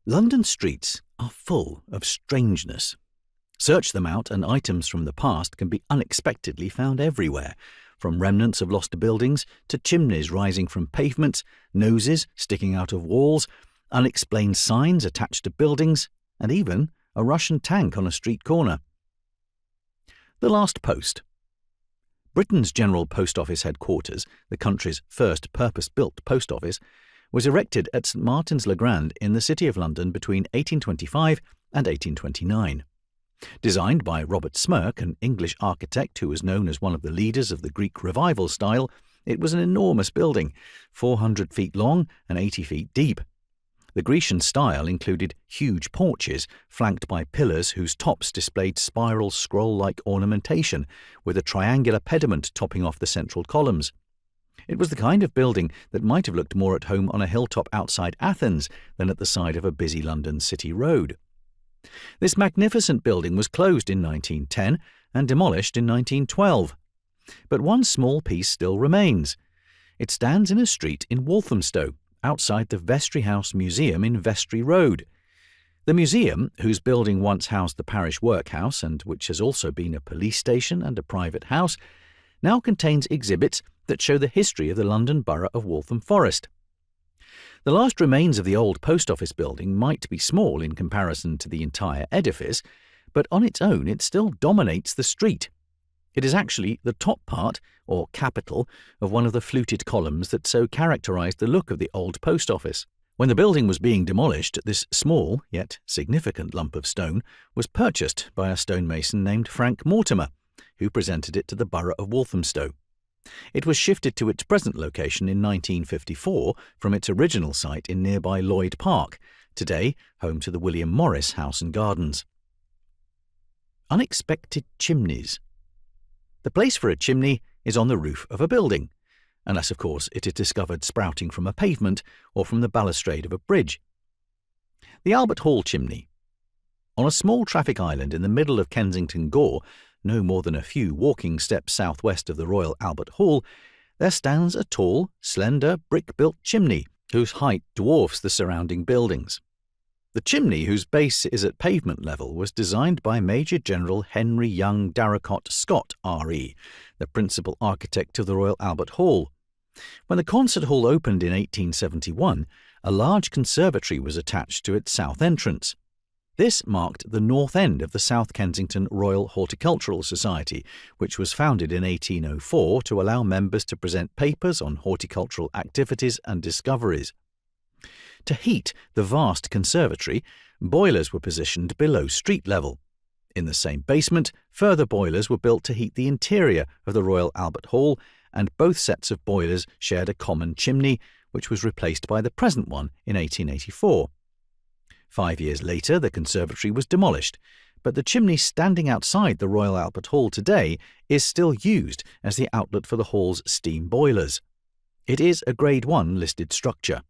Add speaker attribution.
Speaker 1: London streets are full of strangeness. Search them out and items from the past can be unexpectedly found everywhere, from remnants of lost buildings to chimneys rising from pavements, noses sticking out of walls, unexplained signs attached to buildings, and even a Russian tank on a street corner. The Last Post. Britain's General Post Office headquarters, the country's first purpose-built post office, was erected at St Martin's-le-Grand in the City of London between 1825 and 1829. Designed by Robert Smirke, an English architect who was known as one of the leaders of the Greek Revival style, it was an enormous building, 400 feet long and 80 feet deep. The Grecian style included huge porches flanked by pillars whose tops displayed spiral scroll-like ornamentation, with a triangular pediment topping off the central columns. It was the kind of building that might have looked more at home on a hilltop outside Athens than at the side of a busy London city road. This magnificent building was closed in 1910 and demolished in 1912. But one small piece still remains. It stands in a street in Walthamstow, outside the Vestry House Museum in Vestry Road. The museum, whose building once housed the parish workhouse and which has also been a police station and a private house, now contains exhibits that show the history of the London borough of Waltham Forest. The last remains of the old post office building might be small in comparison to the entire edifice, but on its own it still dominates the street. It is actually the top part, or capital, of one of the fluted columns that so characterized the look of the old post office. When the building was being demolished, this small, yet significant lump of stone was purchased by a stonemason named Frank Mortimer, who presented it to the borough of Walthamstow. It was shifted to its present location in 1954 from its original site in nearby Lloyd Park, today home to the William Morris House and Gardens. Unexpected chimneys. The place for a chimney is on the roof of a building, unless, of course, it is discovered sprouting from a pavement or from the balustrade of a bridge. The Albert Hall chimney. On a small traffic island in the middle of Kensington Gore, no more than a few walking steps southwest of the Royal Albert Hall, there stands a tall, slender, brick-built chimney whose height dwarfs the surrounding buildings. The chimney, whose base is at pavement level, was designed by Major General Henry Young Darracott Scott, R.E., the principal architect of the Royal Albert Hall. When the concert hall opened in 1871, a large conservatory was attached to its south entrance. This marked the north end of the South Kensington Royal Horticultural Society, which was founded in 1804 to allow members to present papers on horticultural activities and discoveries. To heat the vast conservatory, boilers were positioned below street level. In the same basement, further boilers were built to heat the interior of the Royal Albert Hall, and both sets of boilers shared a common chimney, which was replaced by the present one in 1884. 5 years later, the conservatory was demolished, but the chimney standing outside the Royal Albert Hall today is still used as the outlet for the hall's steam boilers. It is a Grade 1 listed structure.